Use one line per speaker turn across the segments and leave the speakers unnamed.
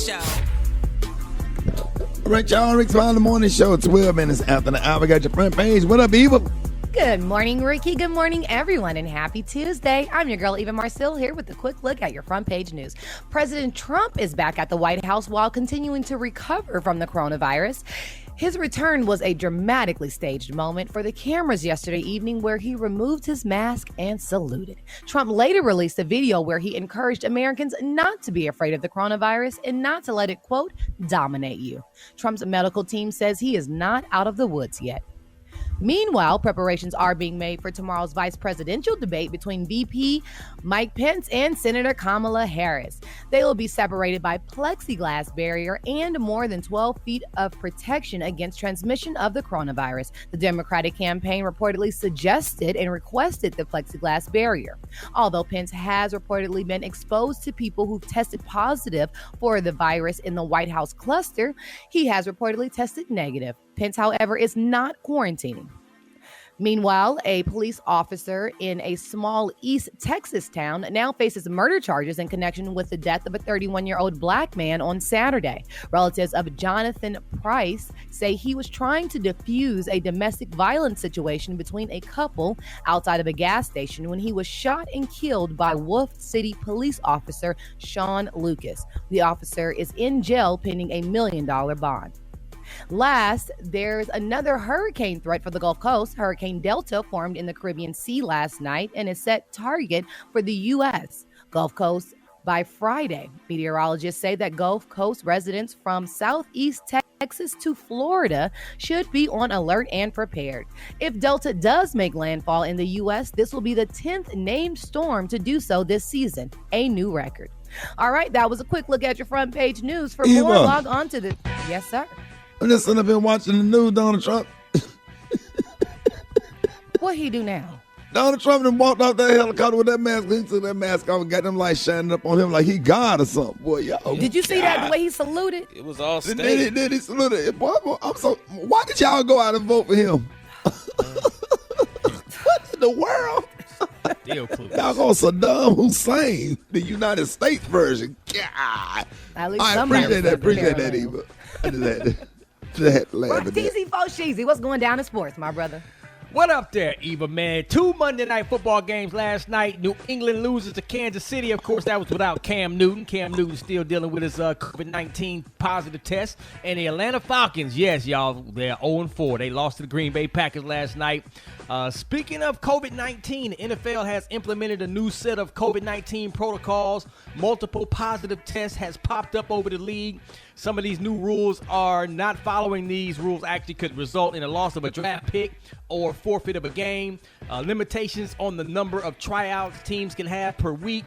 Show.
All right, y'all. Rick's Morning Morning Show. 12 minutes after the hour. Got your front page. What up, Eva?
Good morning, Ricky. Good morning, everyone, and happy Tuesday. I'm your girl, Eva Marcel, here with a quick look at your front page news. President Trump is back at the White House while continuing to recover from the coronavirus. His return was a dramatically staged moment for the cameras yesterday evening where he removed his mask and saluted. Trump later released a video where he encouraged Americans not to be afraid of the coronavirus and not to let it, quote, dominate you. Trump's medical team says he is not out of the woods yet. Meanwhile, preparations are being made for tomorrow's vice presidential debate between VP Mike Pence and Senator Kamala Harris. They will be separated by plexiglass barrier and more than 12 feet of protection against transmission of the coronavirus. The Democratic campaign reportedly suggested and requested the plexiglass barrier. Although Pence has reportedly been exposed to people who've tested positive for the virus in the White House cluster, he has reportedly tested negative. Pence, however, is not quarantining. Meanwhile, a police officer in a small East Texas town now faces murder charges in connection with the death of a 31-year-old black man on Saturday. Relatives of Jonathan Price say he was trying to defuse a domestic violence situation between a couple outside of a gas station when he was shot and killed by Wolf City police officer Sean Lucas. The officer is in jail pending a $1 million bond. Last, there's another hurricane threat for the Gulf Coast. Hurricane Delta formed in the Caribbean Sea last night and is set target for the U.S. Gulf Coast by Friday. Meteorologists say that Gulf Coast residents from southeast Texas to Florida should be on alert and prepared. If Delta does make landfall in the U.S., this will be the 10th named storm to do so this season, a new record. All right, that was a quick look at your front page news. For more, log on to the... Yes, sir.
Listen, I've been watching the news, Donald Trump.
What he do now?
Donald Trump done walked off that helicopter with that mask. He took that mask off and got them lights shining up on him like he God or something. Boy, yo.
Did you see that, the way he saluted?
It was all staged.
Then he saluted. Boy, why did y'all go out and vote for him? What in the world?
Still clueless.
Y'all go Saddam Hussein, the United States version. God.
At least
I appreciate that, Eva. I just had to laugh at that.
Teasy Fo Sheezy, what's going down in sports, my brother?
What up there, Eva, man? 2 Monday Night Football games last night. New England loses to Kansas City. Of course, that was without Cam Newton. Cam Newton still dealing with his COVID-19 positive test. And the Atlanta Falcons, yes, y'all, they're 0-4. They lost to the Green Bay Packers last night. Speaking of COVID-19, the NFL has implemented a new set of COVID-19 protocols. Multiple positive tests has popped up over the league. Some of these new rules are not following these rules actually could result in a loss of a draft pick or forfeit of a game. Limitations on the number of tryouts teams can have per week.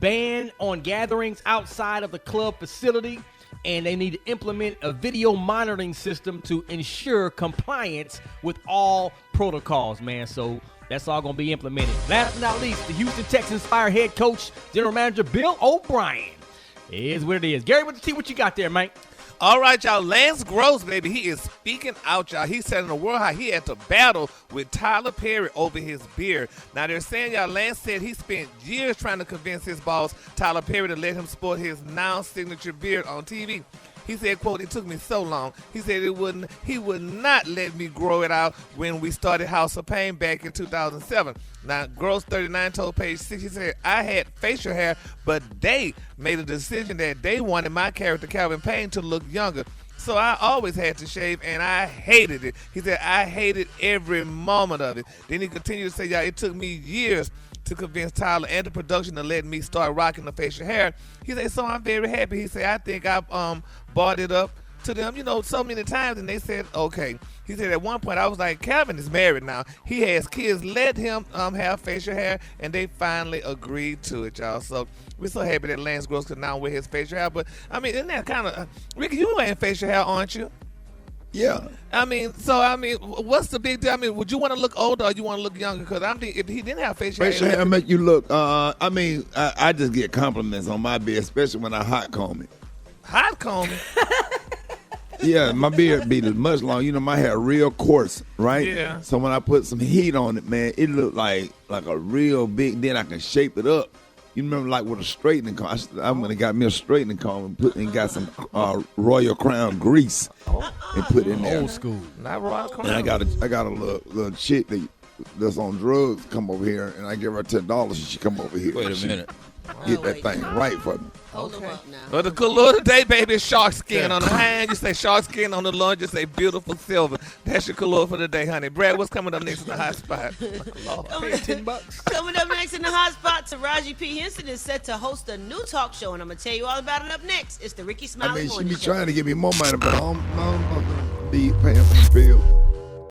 Ban on gatherings outside of the club facility. And they need to implement a video monitoring system to ensure compliance with all protocols, man. So that's all going to be implemented. Last but not least, the Houston Texans fire head coach, general manager Bill O'Brien. It is what it is. Gary, what you got there, Mike?
All right, y'all. Lance Gross, baby, he is speaking out, y'all. He said in the world how he had to battle with Tyler Perry over his beard. Now, they're saying, y'all, Lance said he spent years trying to convince his boss, Tyler Perry, to let him sport his now-signature beard on TV. He said, quote, "It took me so long." He said he would not let me grow it out when we started House of Pain back in 2007. Now, Gross 39 told Page 6, he said, "I had facial hair, but they made a decision that they wanted my character, Calvin Payne, to look younger. So I always had to shave, and I hated it." He said, "I hated every moment of it." Then he continued to say, "Y'all, it took me years to convince Tyler and the production to let me start rocking the facial hair." He said, "So I'm very happy." He said, "I think I've brought it up to them, so many times, and they said, okay." He said, "At one point, I was like, Calvin is married now. He has kids. Let him have facial hair," and they finally agreed to it, y'all. So we're so happy that Lance Gross could now wear his facial hair. But, I mean, isn't that kind of, Ricky, you wearing facial hair, aren't you?
Yeah.
What's the big deal? I mean, would you want to look older or you want to look younger? Because I'm thinking if he didn't have facial hair
make you look. I just get compliments on my beard, especially when I hot comb it.
Hot comb it?
Yeah, my beard be much longer. My hair real coarse, right?
Yeah.
So when I put some heat on it, man, it look like a real big. Then I can shape it up. You remember, like with a straightening comb. I went and got me a straightening comb and got some Royal Crown grease and put in there.
Old school.
Not Royal Crown.
And I got a little chick that's on drugs come over here, and I give her $10 and she come over here.
Wait a minute.
Get that thing right for me.
Hold them up now.
Well, the color today, baby, is shark skin on the hand. You say shark skin on the lunge. You say beautiful silver. That's your color for the day, honey. Brad, what's coming up next in the hot spot?
$10.
Coming up next in the hot spot, Taraji P. Henson is set to host a new talk show, and I'm going to tell you all about it up next. It's the Ricky Smiley
I mean, she
Morning
be
Show.
trying to give me more money, but I don't be paying for the bill.